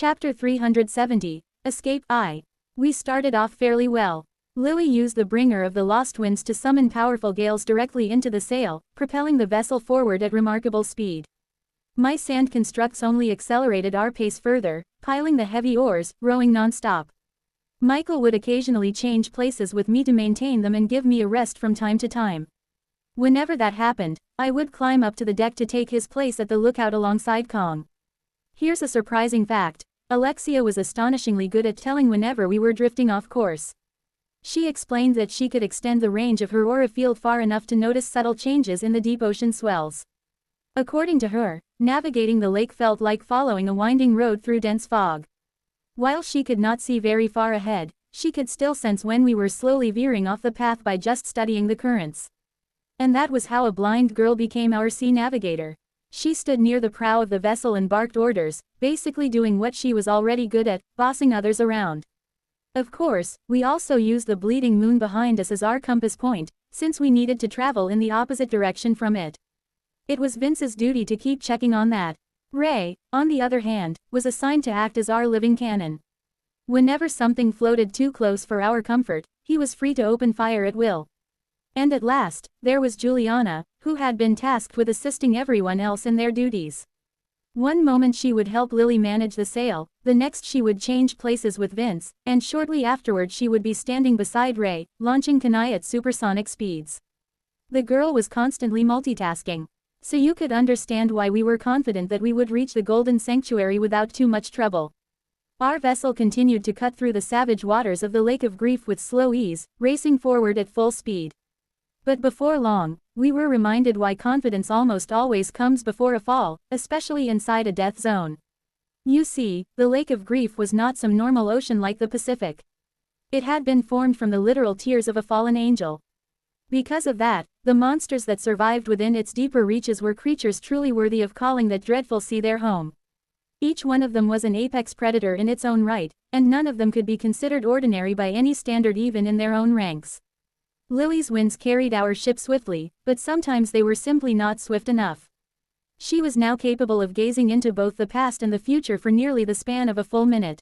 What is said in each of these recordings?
Chapter 370, Escape I. We started off fairly well. Lily used the bringer of the lost winds to summon powerful gales directly into the sail, propelling the vessel forward at remarkable speed. My sand constructs only accelerated our pace further, piling the heavy oars, rowing non-stop. Michael would occasionally change places with me to maintain them and give me a rest from time to time. Whenever that happened, I would climb up to the deck to take his place at the lookout alongside Kong. Here's a surprising fact. Alexia was astonishingly good at telling whenever we were drifting off course. She explained that she could extend the range of her aura field far enough to notice subtle changes in the deep ocean swells. According to her, navigating the lake felt like following a winding road through dense fog. While she could not see very far ahead, she could still sense when we were slowly veering off the path by just studying the currents. And that was how a blind girl became our sea navigator. She stood near the prow of the vessel and barked orders, basically doing what she was already good at, bossing others around. Of course, we also used the bleeding moon behind us as our compass point, since we needed to travel in the opposite direction from it. It was Vince's duty to keep checking on that. Ray, on the other hand, was assigned to act as our living cannon. Whenever something floated too close for our comfort, he was free to open fire at will. And at last, there was Juliana, who had been tasked with assisting everyone else in their duties. One moment she would help Lily manage the sail, the next she would change places with Vince, and shortly afterward she would be standing beside Ray, launching Kanai at supersonic speeds. The girl was constantly multitasking. So you could understand why we were confident that we would reach the Golden Sanctuary without too much trouble. Our vessel continued to cut through the savage waters of the Lake of Grief with slow ease, racing forward at full speed. But before long, we were reminded why confidence almost always comes before a fall, especially inside a death zone. You see, the Lake of Grief was not some normal ocean like the Pacific. It had been formed from the literal tears of a fallen angel. Because of that, the monsters that survived within its deeper reaches were creatures truly worthy of calling that dreadful sea their home. Each one of them was an apex predator in its own right, and none of them could be considered ordinary by any standard even in their own ranks. Lily's winds carried our ship swiftly, but sometimes they were simply not swift enough. She was now capable of gazing into both the past and the future for nearly the span of a full minute.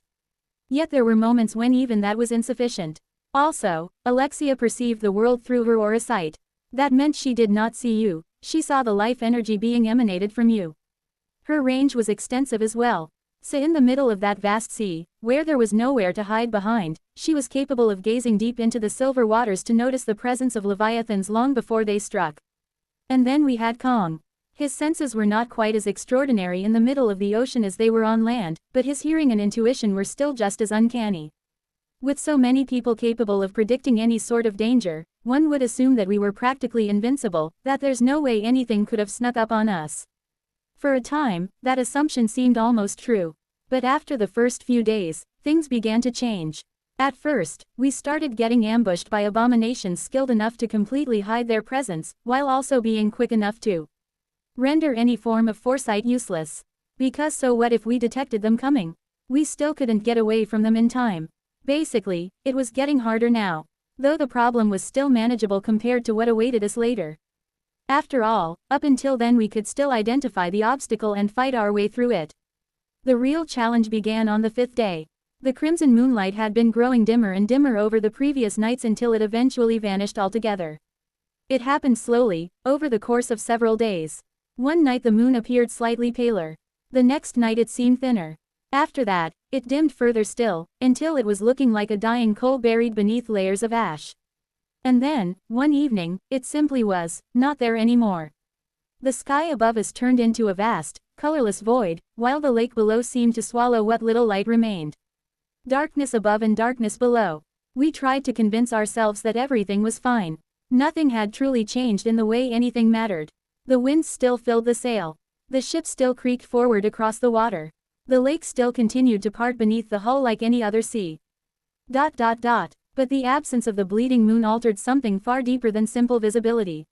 Yet there were moments when even that was insufficient. Also, Alexia perceived the world through her aura sight. That meant she did not see you, she saw the life energy being emanated from you. Her range was extensive as well. So in the middle of that vast sea, where there was nowhere to hide behind, she was capable of gazing deep into the silver waters to notice the presence of leviathans long before they struck. And then we had Kong. His senses were not quite as extraordinary in the middle of the ocean as they were on land, but his hearing and intuition were still just as uncanny. With so many people capable of predicting any sort of danger, one would assume that we were practically invincible, that there's no way anything could have snuck up on us. For a time, that assumption seemed almost true. But after the first few days, things began to change. At first, we started getting ambushed by abominations skilled enough to completely hide their presence, while also being quick enough to render any form of foresight useless. Because so what if we detected them coming? We still couldn't get away from them in time. Basically, it was getting harder now. Though the problem was still manageable compared to what awaited us later. After all, up until then we could still identify the obstacle and fight our way through it. The real challenge began on the 5th day. The crimson moonlight had been growing dimmer and dimmer over the previous nights until it eventually vanished altogether. It happened slowly, over the course of several days. One night the moon appeared slightly paler. The next night it seemed thinner. After that, it dimmed further still, until it was looking like a dying coal buried beneath layers of ash. And then, one evening, it simply was not there anymore. The sky above us turned into a vast, colorless void, while the lake below seemed to swallow what little light remained. Darkness above and darkness below. We tried to convince ourselves that everything was fine. Nothing had truly changed in the way anything mattered. The winds still filled the sail. The ship still creaked forward across the water. The lake still continued to part beneath the hull like any other sea. But the absence of the bleeding moon altered something far deeper than simple visibility.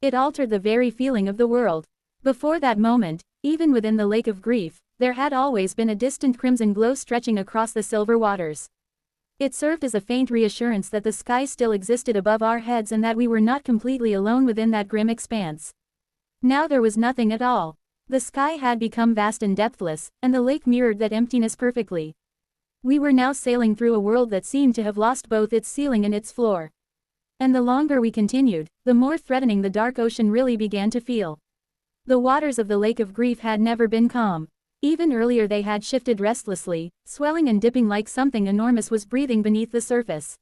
It altered the very feeling of the world. Before that moment, even within the Lake of Grief, there had always been a distant crimson glow stretching across the silver waters. It served as a faint reassurance that the sky still existed above our heads and that we were not completely alone within that grim expanse. Now there was nothing at all. The sky had become vast and depthless, and the lake mirrored that emptiness perfectly. We were now sailing through a world that seemed to have lost both its ceiling and its floor. And the longer we continued, the more threatening the dark ocean really began to feel. The waters of the Lake of Grief had never been calm. Even earlier they had shifted restlessly, swelling and dipping like something enormous was breathing beneath the surface.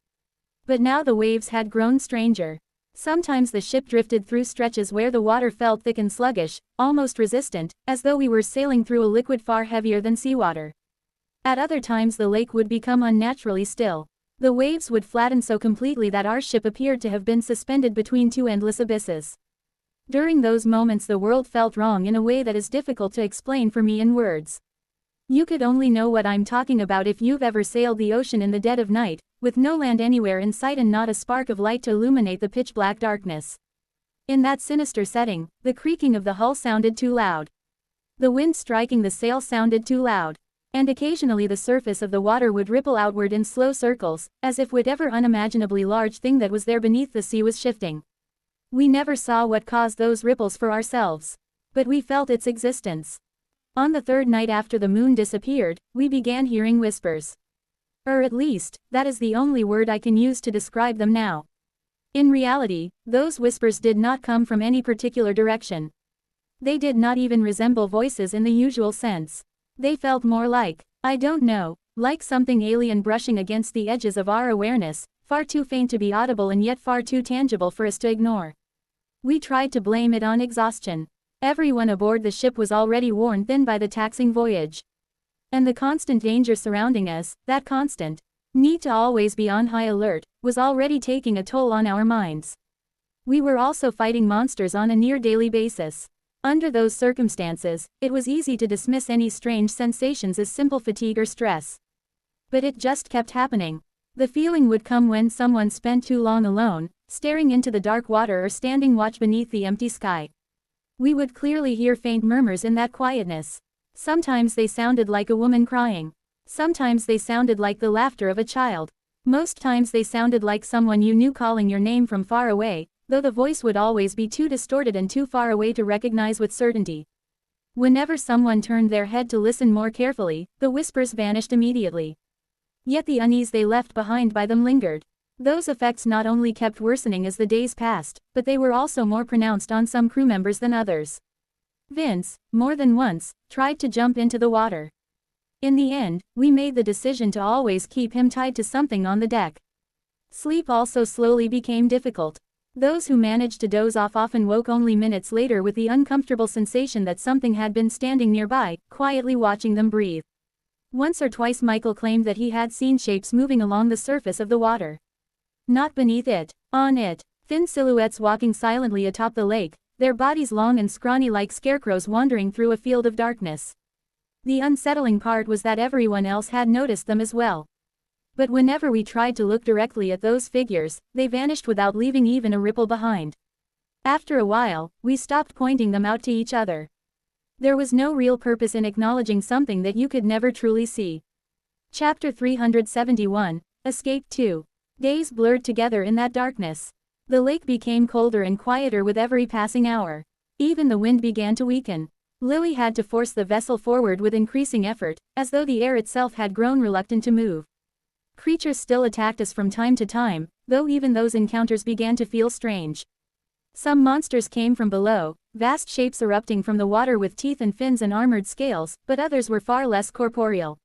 But now the waves had grown stranger. Sometimes the ship drifted through stretches where the water felt thick and sluggish, almost resistant, as though we were sailing through a liquid far heavier than seawater. At other times the lake would become unnaturally still. The waves would flatten so completely that our ship appeared to have been suspended between two endless abysses. During those moments the world felt wrong in a way that is difficult to explain for me in words. You could only know what I'm talking about if you've ever sailed the ocean in the dead of night, with no land anywhere in sight and not a spark of light to illuminate the pitch-black darkness. In that sinister setting, the creaking of the hull sounded too loud. The wind striking the sail sounded too loud. And occasionally the surface of the water would ripple outward in slow circles, as if whatever unimaginably large thing that was there beneath the sea was shifting. We never saw what caused those ripples for ourselves. But we felt its existence. On the third night after the moon disappeared, we began hearing whispers. Or at least, that is the only word I can use to describe them now. In reality, those whispers did not come from any particular direction. They did not even resemble voices in the usual sense. They felt more like, I don't know, like something alien brushing against the edges of our awareness, far too faint to be audible and yet far too tangible for us to ignore. We tried to blame it on exhaustion. Everyone aboard the ship was already worn thin by the taxing voyage. And the constant danger surrounding us, that constant need to always be on high alert, was already taking a toll on our minds. We were also fighting monsters on a near-daily basis. Under those circumstances, it was easy to dismiss any strange sensations as simple fatigue or stress. But it just kept happening. The feeling would come when someone spent too long alone, staring into the dark water or standing watch beneath the empty sky. We would clearly hear faint murmurs in that quietness. Sometimes they sounded like a woman crying. Sometimes they sounded like the laughter of a child. Most times they sounded like someone you knew calling your name from far away, though the voice would always be too distorted and too far away to recognize with certainty. Whenever someone turned their head to listen more carefully, the whispers vanished immediately. Yet the unease they left behind by them lingered. Those effects not only kept worsening as the days passed, but they were also more pronounced on some crew members than others. Vince, more than once, tried to jump into the water. In the end, we made the decision to always keep him tied to something on the deck. Sleep also slowly became difficult. Those who managed to doze off often woke only minutes later with the uncomfortable sensation that something had been standing nearby, quietly watching them breathe. Once or twice Michael claimed that he had seen shapes moving along the surface of the water. Not beneath it, on it, thin silhouettes walking silently atop the lake, their bodies long and scrawny like scarecrows wandering through a field of darkness. The unsettling part was that everyone else had noticed them as well. But whenever we tried to look directly at those figures, they vanished without leaving even a ripple behind. After a while, we stopped pointing them out to each other. There was no real purpose in acknowledging something that you could never truly see. Chapter 371, Escape 2. Days blurred together in that darkness. The lake became colder and quieter with every passing hour. Even the wind began to weaken. Lily had to force the vessel forward with increasing effort, as though the air itself had grown reluctant to move. Creatures still attacked us from time to time, though even those encounters began to feel strange. Some monsters came from below, vast shapes erupting from the water with teeth and fins and armored scales, but others were far less corporeal.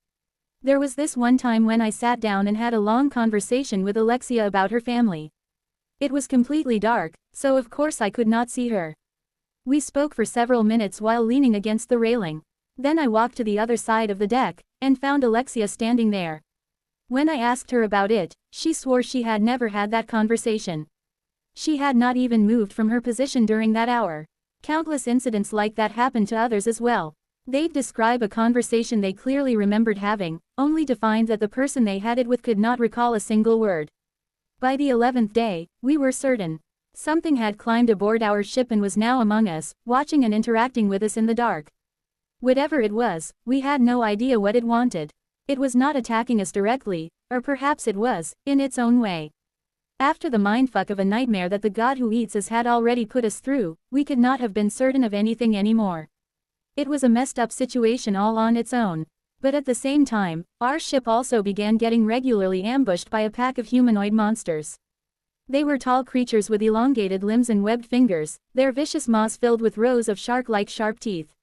There was this one time when I sat down and had a long conversation with Alexia about her family. It was completely dark, so of course I could not see her. We spoke for several minutes while leaning against the railing. Then I walked to the other side of the deck, and found Alexia standing there. When I asked her about it, she swore she had never had that conversation. She had not even moved from her position during that hour. Countless incidents like that happened to others as well. They'd describe a conversation they clearly remembered having, only to find that the person they had it with could not recall a single word. By the 11th day, we were certain. Something had climbed aboard our ship and was now among us, watching and interacting with us in the dark. Whatever it was, we had no idea what it wanted. It was not attacking us directly, or perhaps it was, in its own way. After the mindfuck of a nightmare that the God who eats us had already put us through, we could not have been certain of anything anymore. It was a messed up situation all on its own. But at the same time, our ship also began getting regularly ambushed by a pack of humanoid monsters. They were tall creatures with elongated limbs and webbed fingers, their vicious maws filled with rows of shark-like sharp teeth.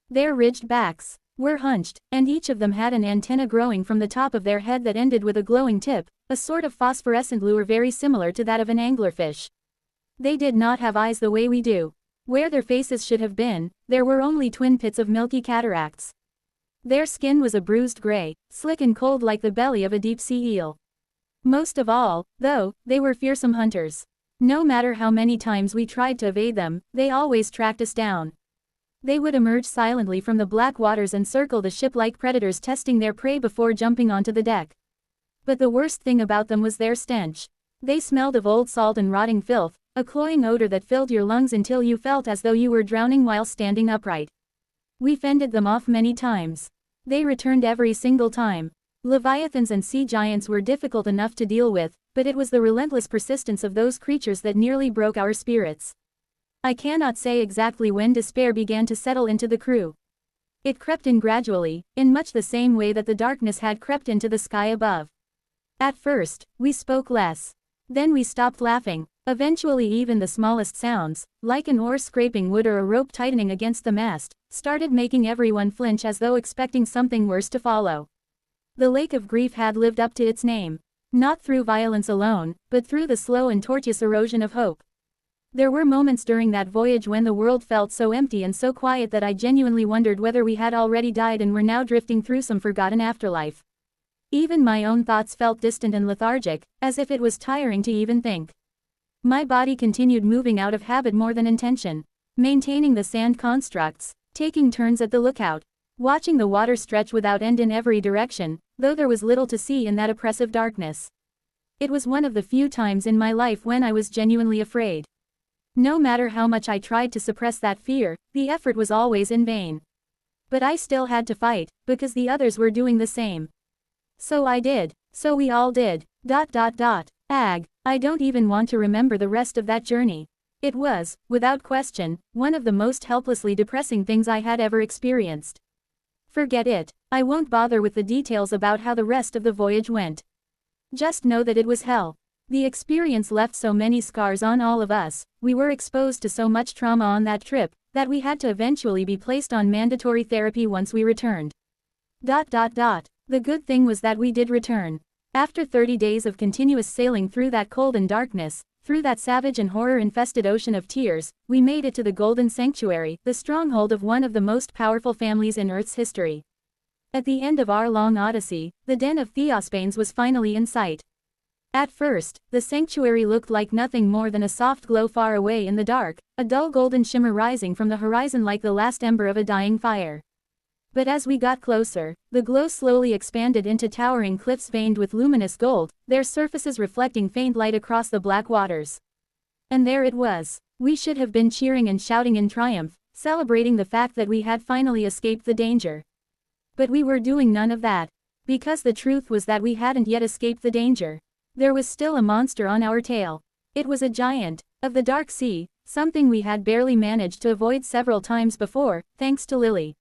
Their ridged backs were hunched, and each of them had an antenna growing from the top of their head that ended with a glowing tip, a sort of phosphorescent lure very similar to that of an anglerfish. They did not have eyes the way we do. Where their faces should have been, there were only twin pits of milky cataracts. Their skin was a bruised gray, slick and cold like the belly of a deep-sea eel. Most of all, though, they were fearsome hunters. No matter how many times we tried to evade them, they always tracked us down. They would emerge silently from the black waters and circle the ship like predators testing their prey before jumping onto the deck. But the worst thing about them was their stench. They smelled of old salt and rotting filth, a cloying odor that filled your lungs until you felt as though you were drowning while standing upright. We fended them off many times. They returned every single time. Leviathans and sea giants were difficult enough to deal with, but it was the relentless persistence of those creatures that nearly broke our spirits. I cannot say exactly when despair began to settle into the crew. It crept in gradually, in much the same way that the darkness had crept into the sky above. At first, we spoke less. Then we stopped laughing. Eventually even the smallest sounds, like an oar scraping wood or a rope tightening against the mast, started making everyone flinch as though expecting something worse to follow. The Lake of Grief had lived up to its name. Not through violence alone, but through the slow and tortuous erosion of hope. There were moments during that voyage when the world felt so empty and so quiet that I genuinely wondered whether we had already died and were now drifting through some forgotten afterlife. Even my own thoughts felt distant and lethargic, as if it was tiring to even think. My body continued moving out of habit more than intention, maintaining the sand constructs, taking turns at the lookout, watching the water stretch without end in every direction, though there was little to see in that oppressive darkness. It was one of the few times in my life when I was genuinely afraid. No matter how much I tried to suppress that fear, the effort was always in vain. But I still had to fight, because the others were doing the same. So I did. So we all did. Ag, I don't even want to remember the rest of that journey. It was, without question, one of the most helplessly depressing things I had ever experienced. Forget it. I won't bother with the details about how the rest of the voyage went. Just know that it was hell. The experience left so many scars on all of us, we were exposed to so much trauma on that trip, that we had to eventually be placed on mandatory therapy once we returned. The good thing was that we did return. After 30 days of continuous sailing through that cold and darkness, through that savage and horror-infested ocean of tears, we made it to the Golden Sanctuary, the stronghold of one of the most powerful families in Earth's history. At the end of our long odyssey, the den of Theospanes was finally in sight. At first, the sanctuary looked like nothing more than a soft glow far away in the dark, a dull golden shimmer rising from the horizon like the last ember of a dying fire. But as we got closer, the glow slowly expanded into towering cliffs veined with luminous gold, their surfaces reflecting faint light across the black waters. And there it was. We should have been cheering and shouting in triumph, celebrating the fact that we had finally escaped the danger. But we were doing none of that. Because the truth was that we hadn't yet escaped the danger. There was still a monster on our tail. It was a giant, of the dark sea, something we had barely managed to avoid several times before, thanks to Lily.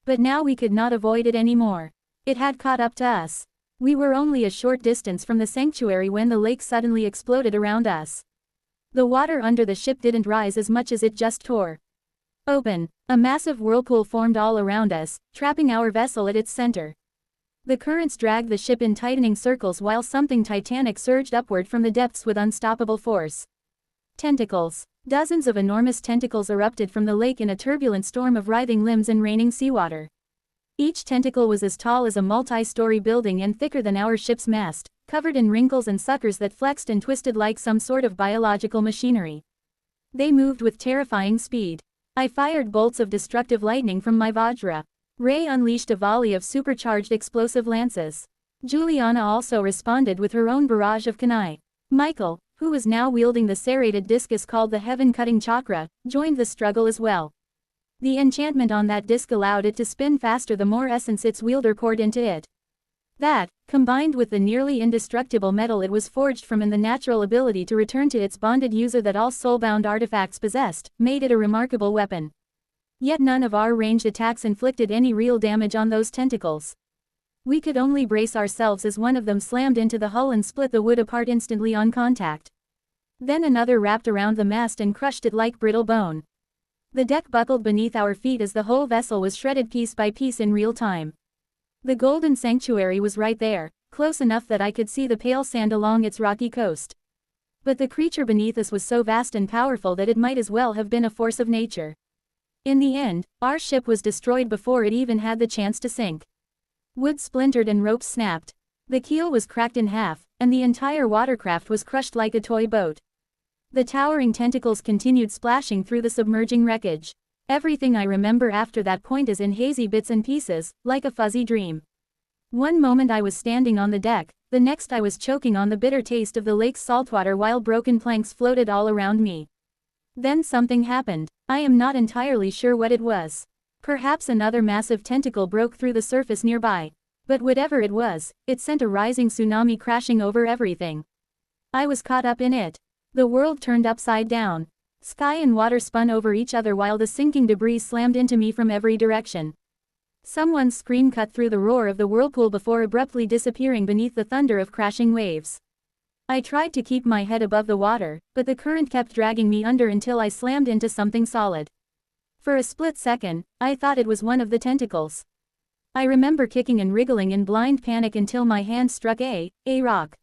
But now we could not avoid it anymore. It had caught up to us. We were only a short distance from the sanctuary when the lake suddenly exploded around us. The water under the ship didn't rise as much as it just tore open. A massive whirlpool formed all around us, trapping our vessel at its center. The currents dragged the ship in tightening circles while something titanic surged upward from the depths with unstoppable force. Tentacles. Dozens of enormous tentacles erupted from the lake in a turbulent storm of writhing limbs and raining seawater. Each tentacle was as tall as a multi-story building and thicker than our ship's mast, covered in wrinkles and suckers that flexed and twisted like some sort of biological machinery. They moved with terrifying speed. I fired bolts of destructive lightning from my Vajra. Ray unleashed a volley of supercharged explosive lances. Juliana also responded with her own barrage of kunai. Michael, who was now wielding the serrated discus called the Heaven-Cutting Chakra, joined the struggle as well. The enchantment on that disc allowed it to spin faster the more essence its wielder poured into it. That, combined with the nearly indestructible metal it was forged from and the natural ability to return to its bonded user that all soulbound artifacts possessed, made it a remarkable weapon. Yet none of our ranged attacks inflicted any real damage on those tentacles. We could only brace ourselves as one of them slammed into the hull and split the wood apart instantly on contact. Then another wrapped around the mast and crushed it like brittle bone. The deck buckled beneath our feet as the whole vessel was shredded piece by piece in real time. The golden sanctuary was right there, close enough that I could see the pale sand along its rocky coast. But the creature beneath us was so vast and powerful that it might as well have been a force of nature. In the end, our ship was destroyed before it even had the chance to sink. Wood splintered and ropes snapped. The keel was cracked in half, and the entire watercraft was crushed like a toy boat. The towering tentacles continued splashing through the submerging wreckage. Everything I remember after that point is in hazy bits and pieces, like a fuzzy dream. One moment I was standing on the deck, the next I was choking on the bitter taste of the lake's saltwater while broken planks floated all around me. Then something happened. I am not entirely sure what it was. Perhaps another massive tentacle broke through the surface nearby. But whatever it was, it sent a rising tsunami crashing over everything. I was caught up in it. The world turned upside down. Sky and water spun over each other while the sinking debris slammed into me from every direction. Someone's scream cut through the roar of the whirlpool before abruptly disappearing beneath the thunder of crashing waves. I tried to keep my head above the water, but the current kept dragging me under until I slammed into something solid. For a split second, I thought it was one of the tentacles. I remember kicking and wriggling in blind panic until my hand struck a rock.